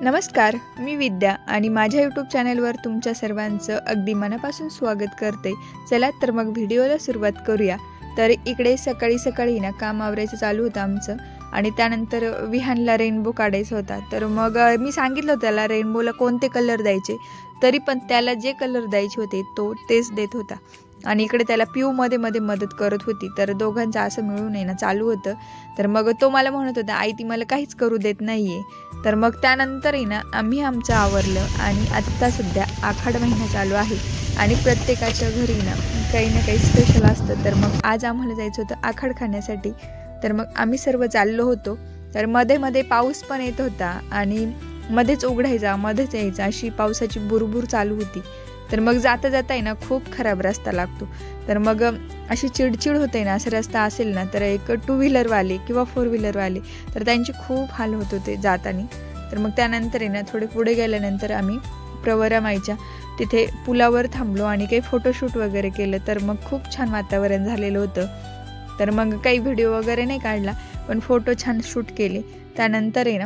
नमस्कार, मी विद्या आणि माझ्या यूट्यूब चॅनलवर तुमच्या सर्वांचं अगदी मनापासून स्वागत करते. चला तर मग व्हिडिओला सुरुवात करूया. तर इकडे सकाळी ना काम आवरायचं चालू होतं आमचं आणि त्यानंतर विहानला रेनबो काढायचा होता. तर मग मी सांगितलं होतं त्याला रेनबोला कोणते कलर द्यायचे, तरी पण त्याला जे कलर द्यायचे होते तो तेच देत होता आणि इकडे त्याला मध्ये मदत करत होती. तर दोघांचं असं मिळून आहे ना चालू होतं. तर मग तो मला म्हणत होता, आई ती मला काहीच करू देत नाही आहे. तर मग त्यानंतर आहे ना आम्ही आमचं आवरलं आणि आत्ता सध्या आखाड महिना चालू आहे आणि प्रत्येकाच्या घरी ना काही ना काही स्पेशल असतं. तर मग आज आम्हाला जायचं होतं आखाड खाण्यासाठी. तर मग आम्ही सर्व चाललो होतो. तर मध्ये पाऊस पण येत होता आणि मध्येच उघडायचा मध्येच यायचा अशी पावसाची बुरबुर चालू होती. तर मग जाता आहे ना खूप खराब रस्ता लागतो. तर मग अशी चिडचिड होते ना, असं रस्ता असेल ना तर एक 2 व्हीलरवाले किंवा 4 व्हीलरवाले तर त्यांचे खूप हाल होत होते जाताना. तर मग त्यानंतर आहे ना थोडे पुढे गेल्यानंतर आम्ही प्रवरामाईच्या तिथे पुलावर थांबलो आणि काही फोटोशूट वगैरे केलं. तर मग खूप छान वातावरण झालेलं होतं. तर मग काही व्हिडिओ वगैरे नाही काढला, पण फोटो छान शूट केले. त्यानंतर आहे ना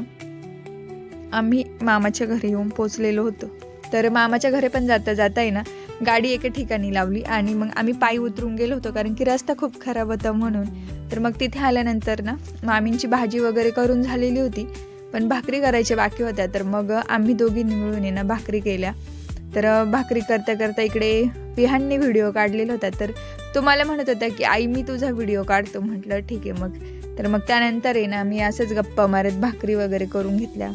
आम्ही मामाच्या घरी येऊन पोचलेलो होतो. तर मामाच्या घरी पण जाता आहे ना गाडी एका ठिकाणी लावली आणि मग आम्ही पायी उतरून गेलो होतो, कारण की रस्ता खूप खराब होता म्हणून. तर मग तिथे आल्यानंतर ना मामींची भाजी वगैरे करून झालेली होती, पण भाकरी करायच्या बाकी होत्या. तर मग आम्ही दोघींनी मिळून ना भाकरी केल्या. तर भाकरी करता इकडे विहानने व्हिडिओ काढलेला होता. तर तो मला म्हणत होता की आई मी तुझा व्हिडिओ काढतो. म्हटलं ठीक आहे मग. तर मग त्यानंतर आहे ना मी असंच गप्पा मारत भाकरी वगैरे करून घेतल्या.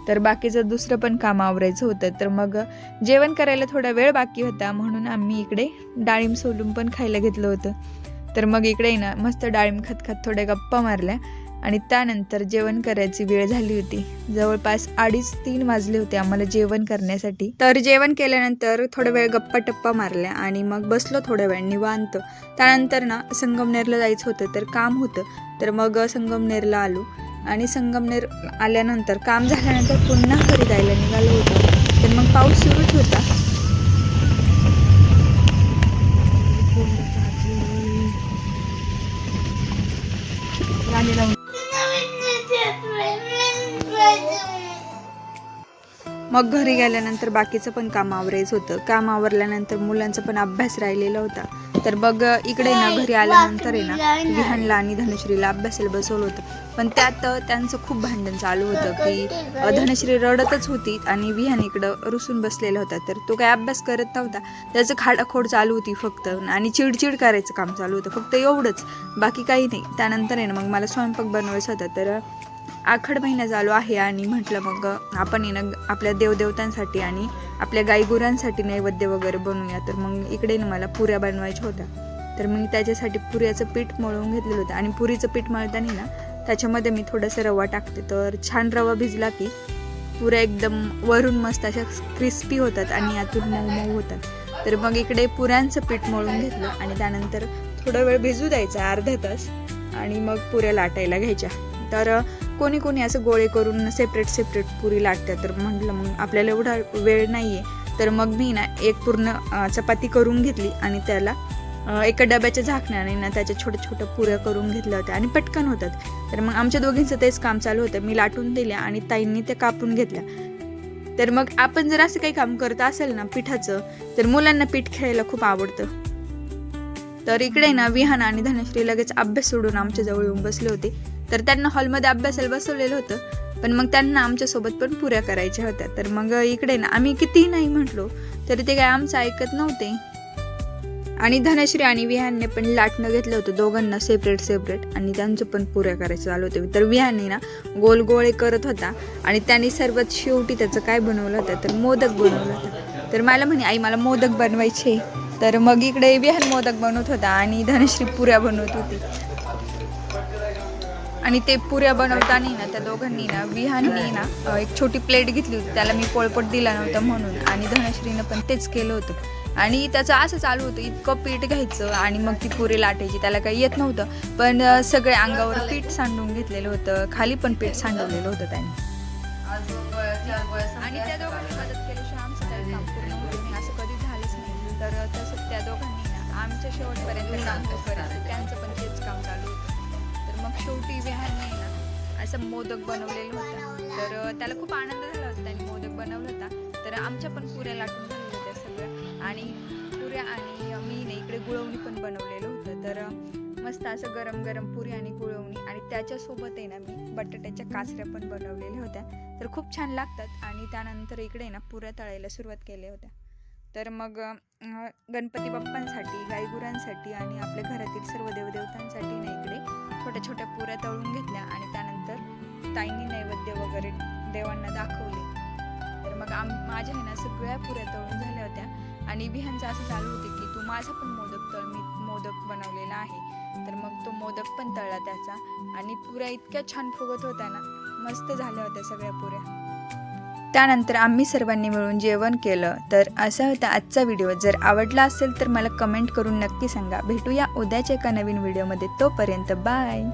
तर बाकीचं दुसरं पण काम आवरायचं होतं. तर मग जेवण करायला थोडा वेळ बाकी होता म्हणून आम्ही इकडे डाळिंब सोलून पण खायला घेतलं होतं. तर मग इकडे ना मस्त डाळिंब खात थोड्या गप्पा मारल्या आणि त्यानंतर जेवण करायची वेळ झाली होती. जवळपास 2:30-3 वाजले होते आम्हाला जेवण करण्यासाठी. तर जेवण केल्यानंतर थोडा वेळ गप्पा टप्पा मारल्या आणि मग बसलो थोड्या वेळ निवांत. त्यानंतर ना संगमनेरला जायचं होतं, तर काम होतं. तर मग संगमनेरला आलो आणि संगमनेर आल्यानंतर काम झाल्यानंतर पुन्हा घरी जायला निघालो होतो. तर मग पाऊस सुरूच होता. मग घरी गेल्यानंतर बाकीचं पण काम आवरायचं होतं. काम आवरल्यानंतर मुलांचा पण अभ्यास राहिलेला होता. तर मग इकडे ना घरी आल्यानंतर आहे ना विहानला आणि धनश्रीला अभ्यासाला बसवलं होतं, पण त्यात त्यांचं खूप भांडण चालू होतं की धनश्री रडतच होती आणि विहान इकडं रुसून बसलेला होता. तर तो काय अभ्यास करत नव्हता, त्याचं खाडाखोड चालू होती फक्त आणि चिडचिड करायचं काम चालू होतं, फक्त एवढंच, बाकी काही नाही. त्यानंतर आहे ना मग मला स्वयंपाक बनवायचा होता. तर आखाड महिना चालू आहे आणि म्हटलं मग आपण ना आपल्या देवदेवतांसाठी आणि आपल्या गाईगुरांसाठी नैवेद्य वगैरे बनवूया. तर मग इकडे ना मला पुऱ्या बनवायच्या होत्या. तर मी त्याच्यासाठी पुऱ्याचं पीठ मळून घेतलेलं होतं आणि पुरीचं पीठ मळताना ना त्याच्यामध्ये मी थोडासा रवा टाकते. तर छान रवा भिजला की पुऱ्या एकदम वरून मस्त अशा क्रिस्पी होतात आणि यातून मऊ होतात. तर मग इकडे पुऱ्यांचं पीठ मळून घेतलं आणि त्यानंतर थोडा वेळ भिजू द्यायचा, अर्धा तास, आणि मग पुऱ्या लाटायला घ्यायच्या. तर कोणी असं गोळे करून सेपरेट पुरी लाटतात. तर म्हटलं मग आपल्याला एवढा वेळ नाही आहे, तर मग मी ना एक पूर्ण चपाती करून घेतली आणि त्याला एका डब्याच्या झाकण्याने ना त्याच्या छोट्या पुऱ्या करून घेतल्या होत्या आणि पटकन होतात. तर मग आमच्या दोघींचं तेच काम चालू होतं. मी लाटून दिल्या आणि ताईंनी ते कापून घेतल्या. तर मग आपण जर असं काही काम करत असेल ना पिठाचं, तर मुलांना पीठ खेळायला खूप आवडतं. तर इकडे ना विहान आणि धनश्री लगेच अभ्यास सोडून आमच्या जवळ येऊन बसले होते. तर त्यांना हॉलमध्ये अभ्यासाला बसवलेलं होतं, पण मग त्यांना आमच्यासोबत पण पुऱ्या करायच्या होत्या. तर मग इकडे ना आम्ही कितीही नाही म्हटलो तरी ते काय आमचं ऐकत नव्हते आणि धनश्री आणि विहानने पण लाटणं घेतलं होतं दोघांना सेपरेट आणि त्यांचं पण पुऱ्या करायचं चालू होतं. तर विहानने ना गोल गोळे करत होता आणि त्याने सर्वात शेवटी त्याचं काय बनवलं होतं, तर मोदक बनवलं होतं. तर मला म्हणे आई मला मोदक बनवायचे. तर मग इकडे विहान मोदक बनवत होता आणि धनश्री पुऱ्या बनवत होती. आणि ते पुऱ्या बनवताना ना त्या दोघांनी ना विहाननी ना एक छोटी प्लेट घेतली होती, त्याला मी पोळपट दिला नव्हता म्हणून, आणि धनश्रीनं पण तेच केलं होतं. आणि त्याचं असं चालू होतं, इतकं पीठ घ्यायचं आणि मग ती पुरी लाटायची. त्याला काही येत नव्हतं, पण सगळे अंगावर पीठ सांडून घेतलेलं होतं, खाली पण पीठ सांडवलेलं होतं त्याने. आणि त्या दोघांनी मदत केल्याशिवाय आमचं काही काम पूर्ण होतं नाही, असं कधी झालंच नाही. तर तसं त्या दोघांनी ना आमच्या शेवटपर्यंत काम करायचं, त्यांचं पण तेच काम चालू होतं. तर मग शेवटी विहानने ना असं मोदक बनवलेलं होतं. तर त्याला खूप आनंद झाला होता. तर आमच्या पण पुऱ्या लाटून झालेल्या होत्या सगळ्या, आणि पुऱ्या आणि मी ना इकडे गुळवणी पण बनवलेलं होतं. तर मस्त असं गरम गरम पुरी आणि गुळवणी, आणि त्याच्यासोबत आहे ना मी बटाट्याच्या काचऱ्या पण बनवलेल्या होत्या. तर खूप छान लागतात. आणि त्यानंतर इकडे ना पुऱ्या तळायला सुरुवात केल्या होत्या. तर मग गणपती बाप्पांसाठी, गाईगुरांसाठी आणि आपल्या घरातील सर्व देवदेवतांसाठी ना इकडे छोट्या छोट्या पुऱ्या तळून घेतल्या, आणि त्यानंतर ताईंनी नैवेद्य वगैरे देवांना दाखवले. तर मग माझ्या आहे ना सगळ्या पुऱ्या तळून झाल्या होत्या, आणि विहांचं असं चालू होते की तू माझा पण मोदक तळ, मी मोदक बनवलेला आहे. तर मग तो मोदक पण तळला त्याचा, आणि पुऱ्या इतक्या छान फुगत होत्या ना, मस्त झाल्या होत्या सगळ्या पुऱ्या. त्यानंतर आम्ही सर्वांनी मिळून जेवण केलं. तर असा होता आजचा व्हिडिओ. जर आवडला असेल तर मला कमेंट करून नक्की सांगा. भेटूया उद्याच्या एका नवीन व्हिडिओमध्ये. तोपर्यंत बाय.